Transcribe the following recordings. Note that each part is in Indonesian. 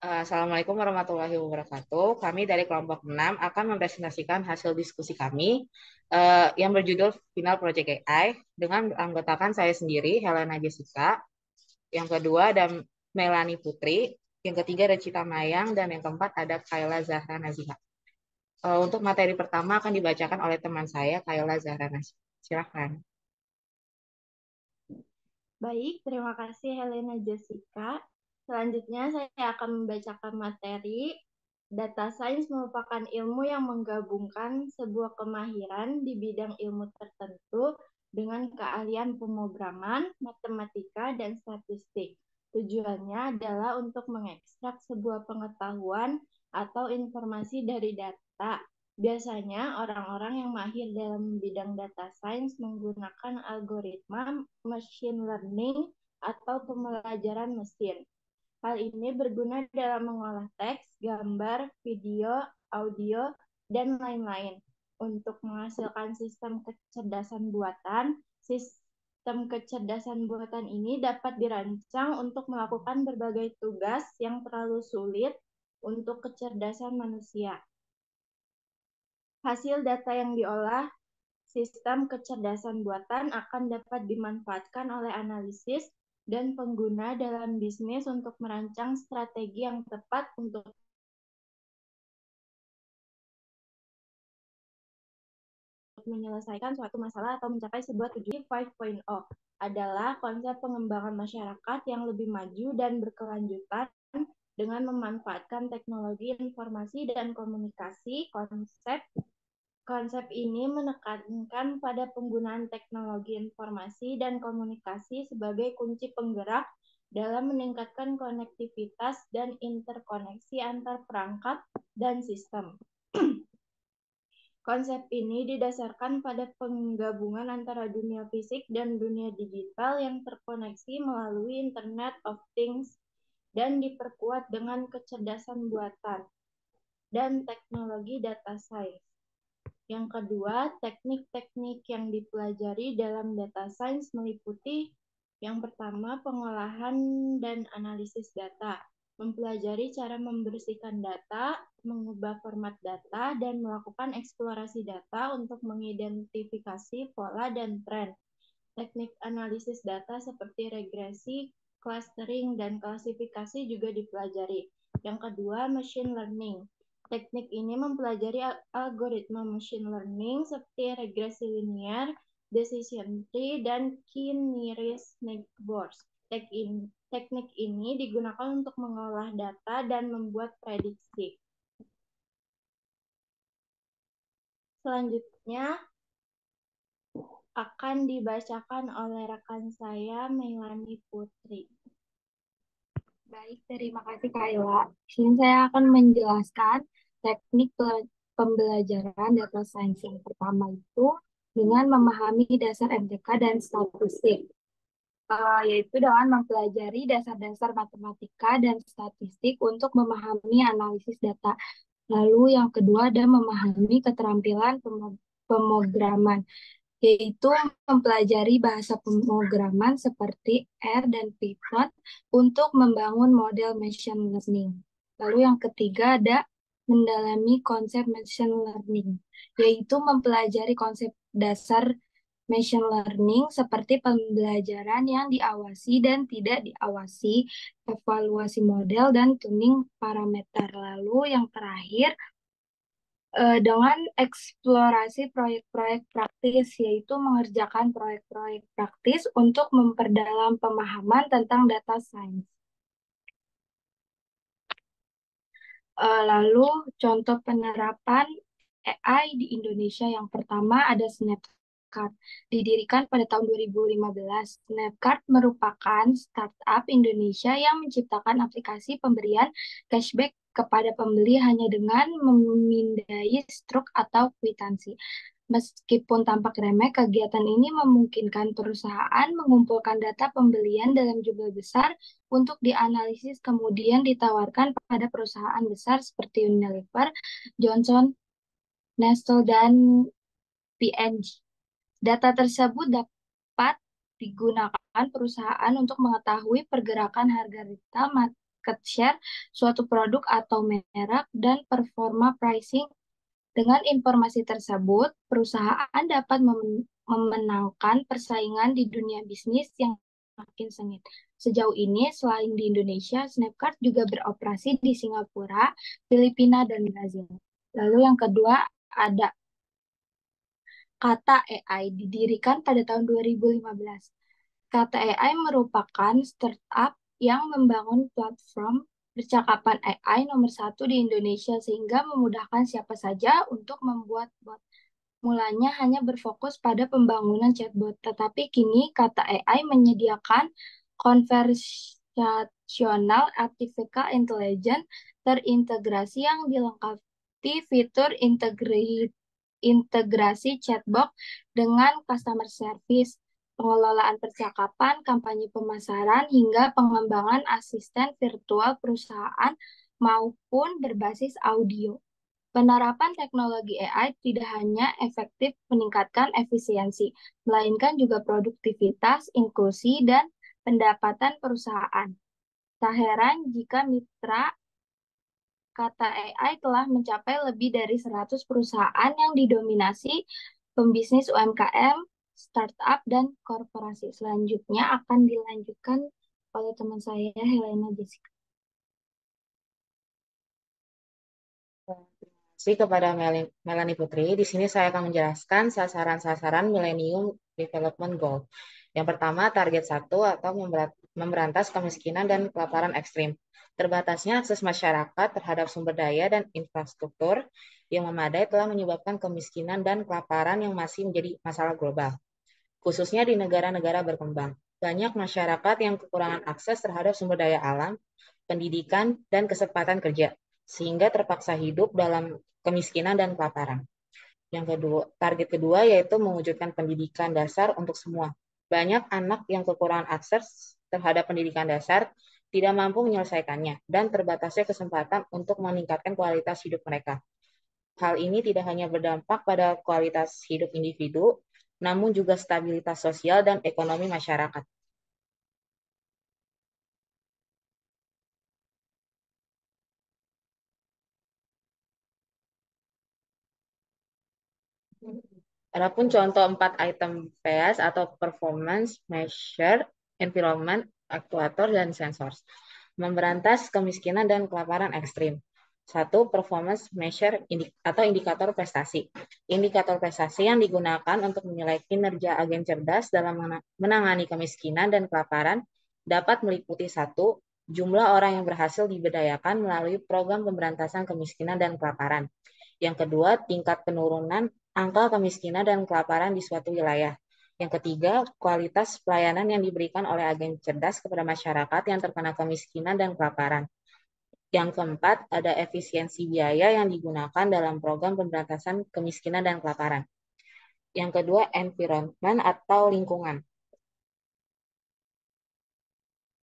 Assalamualaikum warahmatullahi wabarakatuh. Kami dari kelompok 6 akan mempresentasikan hasil diskusi kami yang berjudul Final Project AI dengan anggotakan saya sendiri, Helena Jessica, yang kedua ada Melanie Putri, yang ketiga ada Cita Mayang, dan yang keempat ada Kayla Zahra Naziha. Untuk materi pertama akan dibacakan oleh teman saya, Kayla Zahra Naziha. Silakan. Baik, terima kasih Helena Jessica. Selanjutnya saya akan membacakan materi. Data science merupakan ilmu yang menggabungkan sebuah kemahiran di bidang ilmu tertentu dengan keahlian pemrograman, matematika, dan statistik. Tujuannya adalah untuk mengekstrak sebuah pengetahuan atau informasi dari data. Biasanya orang-orang yang mahir dalam bidang data science menggunakan algoritma machine learning atau pembelajaran mesin. Hal ini berguna dalam mengolah teks, gambar, video, audio, dan lain-lain. Untuk menghasilkan sistem kecerdasan buatan, sistem kecerdasan buatan ini dapat dirancang untuk melakukan berbagai tugas yang terlalu sulit untuk kecerdasan manusia. Hasil data yang diolah sistem kecerdasan buatan akan dapat dimanfaatkan oleh analisis dan pengguna dalam bisnis untuk merancang strategi yang tepat untuk menyelesaikan suatu masalah atau mencapai sebuah tujuan. 5.0 adalah konsep pengembangan masyarakat yang lebih maju dan berkelanjutan dengan memanfaatkan teknologi informasi dan komunikasi. Konsep ini menekankan pada penggunaan teknologi informasi dan komunikasi sebagai kunci penggerak dalam meningkatkan konektivitas dan interkoneksi antar perangkat dan sistem. Konsep ini didasarkan pada penggabungan antara dunia fisik dan dunia digital yang terkoneksi melalui Internet of Things dan diperkuat dengan kecerdasan buatan dan teknologi data science. Yang kedua, teknik-teknik yang dipelajari dalam data science meliputi yang pertama, pengolahan dan analisis data. Mempelajari cara membersihkan data, mengubah format data, dan melakukan eksplorasi data untuk mengidentifikasi pola dan tren. Teknik analisis data seperti regresi, clustering, dan klasifikasi juga dipelajari. Yang kedua, machine learning. Teknik ini mempelajari algoritma machine learning seperti regresi linear, decision tree, dan k-nearest neighbors. Teknik ini digunakan untuk mengolah data dan membuat prediksi. Selanjutnya akan dibacakan oleh rekan saya, Melanie Putri. Baik, terima kasih Kak Ila. Di sini saya akan menjelaskan teknik pembelajaran data science yang pertama itu dengan memahami dasar MTK dan statistik, yaitu dengan mempelajari dasar-dasar matematika dan statistik untuk memahami analisis data. Lalu yang kedua ada memahami keterampilan pemrograman, yaitu mempelajari bahasa pemrograman seperti R dan Python untuk membangun model machine learning. Lalu yang ketiga ada mendalami konsep machine learning, yaitu mempelajari konsep dasar machine learning seperti pembelajaran yang diawasi dan tidak diawasi, evaluasi model, dan tuning parameter. Lalu yang terakhir dengan eksplorasi proyek-proyek praktis, yaitu mengerjakan proyek-proyek praktis untuk memperdalam pemahaman tentang data science. Lalu contoh penerapan AI di Indonesia yang pertama ada Snapcart. Didirikan pada tahun 2015, Snapcart merupakan startup Indonesia yang menciptakan aplikasi pemberian cashback kepada pembeli hanya dengan memindai struk atau kwitansi. Meskipun tampak remeh, kegiatan ini memungkinkan perusahaan mengumpulkan data pembelian dalam jumlah besar untuk dianalisis kemudian ditawarkan pada perusahaan besar seperti Unilever, Johnson, Nestle, dan P&G. Data tersebut dapat digunakan perusahaan untuk mengetahui pergerakan harga retail market share suatu produk atau merek, dan performa pricing. Dengan informasi tersebut, perusahaan dapat memenangkan persaingan di dunia bisnis yang makin sengit. Sejauh ini, selain di Indonesia, Snapcart juga beroperasi di Singapura, Filipina, dan Brazil. Lalu yang kedua, ada Kata AI didirikan pada tahun 2015. Kata AI merupakan startup yang membangun platform percakapan AI nomor satu di Indonesia sehingga memudahkan siapa saja untuk membuat bot. Mulanya hanya berfokus pada pembangunan chatbot, tetapi kini Kata AI menyediakan conversational artificial intelligence terintegrasi yang dilengkapi fitur integrasi chatbot dengan customer service, pengelolaan percakapan, kampanye pemasaran, hingga pengembangan asisten virtual perusahaan maupun berbasis audio. Penerapan teknologi AI tidak hanya efektif meningkatkan efisiensi, melainkan juga produktivitas, inklusi, dan pendapatan perusahaan. Tak heran jika mitra Kata AI telah mencapai lebih dari 100 perusahaan yang didominasi pembisnis UMKM, startup, dan korporasi. Selanjutnya akan dilanjutkan oleh teman saya, Helena Jessica. Terima kasih kepada Melanie Putri. Di sini saya akan menjelaskan sasaran-sasaran Millennium Development Goal. Yang pertama, target 1 atau memberantas kemiskinan dan kelaparan ekstrim. Terbatasnya akses masyarakat terhadap sumber daya dan infrastruktur yang memadai telah menyebabkan kemiskinan dan kelaparan yang masih menjadi masalah global, khususnya di negara-negara berkembang. Banyak masyarakat yang kekurangan akses terhadap sumber daya alam, pendidikan, dan kesempatan kerja, sehingga terpaksa hidup dalam kemiskinan dan kelaparan. Yang kedua, target kedua yaitu mewujudkan pendidikan dasar untuk semua. Banyak anak yang kekurangan akses terhadap pendidikan dasar tidak mampu menyelesaikannya dan terbatasnya kesempatan untuk meningkatkan kualitas hidup mereka. Hal ini tidak hanya berdampak pada kualitas hidup individu, namun juga stabilitas sosial dan ekonomi masyarakat. Adapun contoh 4 item PEAS atau Performance, Measure, Environment, Actuator, dan Sensors. Memberantas kemiskinan dan kelaparan ekstrim. 1. Performance Measure atau indikator prestasi. Indikator prestasi yang digunakan untuk menilai kinerja agen cerdas dalam menangani kemiskinan dan kelaparan dapat meliputi 1. Jumlah orang yang berhasil diberdayakan melalui program pemberantasan kemiskinan dan kelaparan. Yang kedua, tingkat penurunan angka kemiskinan dan kelaparan di suatu wilayah. Yang ketiga, kualitas pelayanan yang diberikan oleh agen cerdas kepada masyarakat yang terkena kemiskinan dan kelaparan. Yang keempat, ada efisiensi biaya yang digunakan dalam program pemberantasan kemiskinan dan kelaparan. Yang kedua, environment atau lingkungan.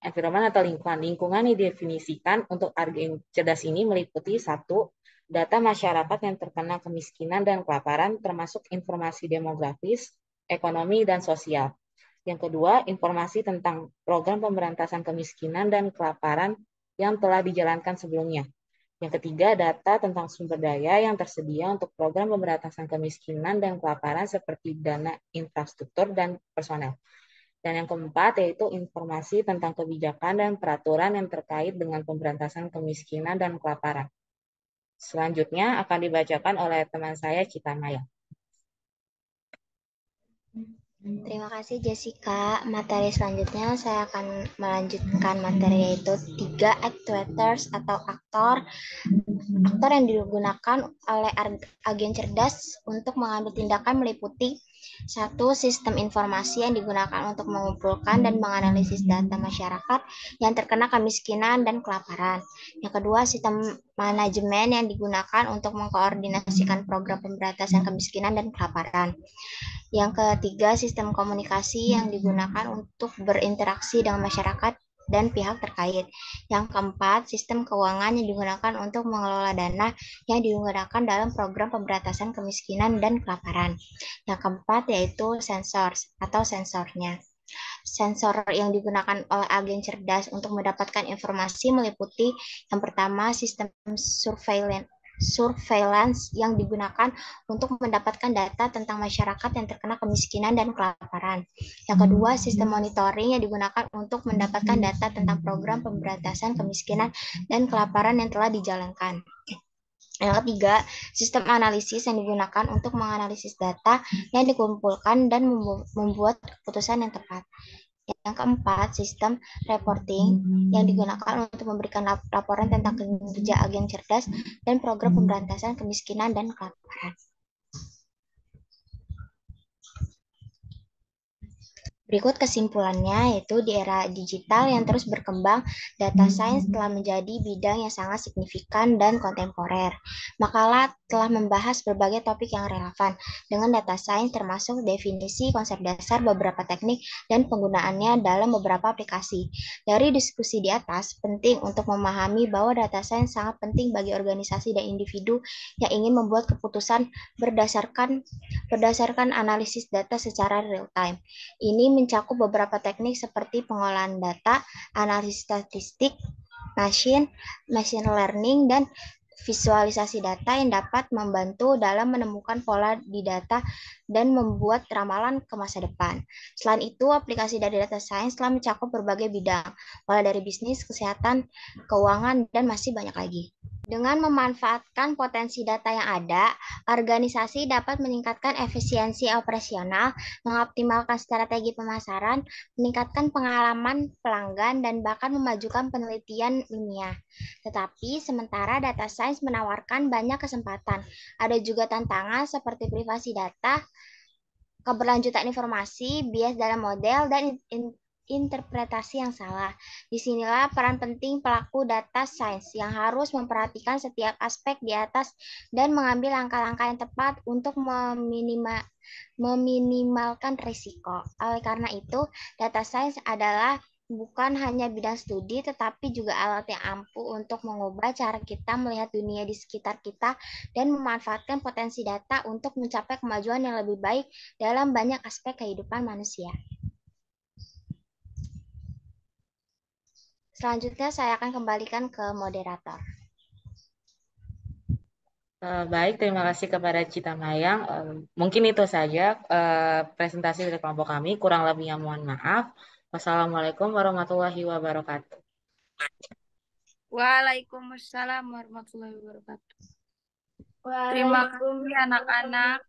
Environment atau lingkungan. Lingkungan didefinisikan untuk agen cerdas ini meliputi 1. Data masyarakat yang terkena kemiskinan dan kelaparan termasuk informasi demografis, ekonomi, dan sosial. Yang kedua, informasi tentang program pemberantasan kemiskinan dan kelaparan yang telah dijalankan sebelumnya. Yang ketiga, data tentang sumber daya yang tersedia untuk program pemberantasan kemiskinan dan kelaparan seperti dana, infrastruktur, dan personel. Dan yang keempat, yaitu informasi tentang kebijakan dan peraturan yang terkait dengan pemberantasan kemiskinan dan kelaparan. Selanjutnya akan dibacakan oleh teman saya, Cita Maya. Terima kasih Jessica. Materi selanjutnya saya akan melanjutkan materi yaitu 3 actuators atau aktor yang digunakan oleh agen cerdas untuk mengambil tindakan meliputi 1. Sistem informasi yang digunakan untuk mengumpulkan dan menganalisis data masyarakat yang terkena kemiskinan dan kelaparan. Yang kedua, sistem manajemen yang digunakan untuk mengkoordinasikan program pemberantasan kemiskinan dan kelaparan. Yang ketiga, sistem komunikasi yang digunakan untuk berinteraksi dengan masyarakat dan pihak terkait. Yang keempat, sistem keuangan yang digunakan untuk mengelola dana yang digunakan dalam program pemberantasan kemiskinan dan kelaparan. Yang keempat yaitu sensors atau sensornya. sensor yang digunakan oleh agen cerdas untuk mendapatkan informasi meliputi yang pertama, sistem surveillance yang digunakan untuk mendapatkan data tentang masyarakat yang terkena kemiskinan dan kelaparan. Yang kedua, sistem monitoring yang digunakan untuk mendapatkan data tentang program pemberantasan kemiskinan dan kelaparan yang telah dijalankan. Yang ketiga, sistem analisis yang digunakan untuk menganalisis data yang dikumpulkan dan membuat keputusan yang tepat. Yang keempat, sistem reporting yang digunakan untuk memberikan laporan tentang kinerja agen cerdas dan program pemberantasan kemiskinan dan kelaparan. Berikut kesimpulannya, yaitu di era digital yang terus berkembang, data science telah menjadi bidang yang sangat signifikan dan kontemporer. Makalah telah membahas berbagai topik yang relevan dengan data science termasuk definisi, konsep dasar, beberapa teknik, dan penggunaannya dalam beberapa aplikasi. Dari diskusi di atas, penting untuk memahami bahwa data science sangat penting bagi organisasi dan individu yang ingin membuat keputusan berdasarkan analisis data secara real time. Ini mencakup beberapa teknik seperti pengolahan data, analisis statistik, machine learning, dan visualisasi data yang dapat membantu dalam menemukan pola di data dan membuat ramalan ke masa depan. Selain itu, aplikasi dari data science telah mencakup berbagai bidang, mulai dari bisnis, kesehatan, keuangan, dan masih banyak lagi. Dengan memanfaatkan potensi data yang ada, organisasi dapat meningkatkan efisiensi operasional, mengoptimalkan strategi pemasaran, meningkatkan pengalaman pelanggan, dan bahkan memajukan penelitian ilmiah. Tetapi, sementara data science menawarkan banyak kesempatan, ada juga tantangan seperti privasi data, keberlanjutan informasi, bias dalam model, dan interpretasi yang salah. Disinilah peran penting pelaku data science yang harus memperhatikan setiap aspek di atas dan mengambil langkah-langkah yang tepat untuk meminimalkan risiko. Oleh karena itu, data science adalah bukan hanya bidang studi, tetapi juga alat yang ampuh untuk mengubah cara kita melihat dunia di sekitar kita dan memanfaatkan potensi data untuk mencapai kemajuan yang lebih baik dalam banyak aspek kehidupan manusia. Selanjutnya saya akan kembalikan ke moderator. Baik, terima kasih kepada Cita Mayang. Mungkin itu saja presentasi dari kelompok kami. Kurang lebihnya mohon maaf. Wassalamualaikum warahmatullahi wabarakatuh. Waalaikumsalam warahmatullahi wabarakatuh. Terima kasih anak-anak.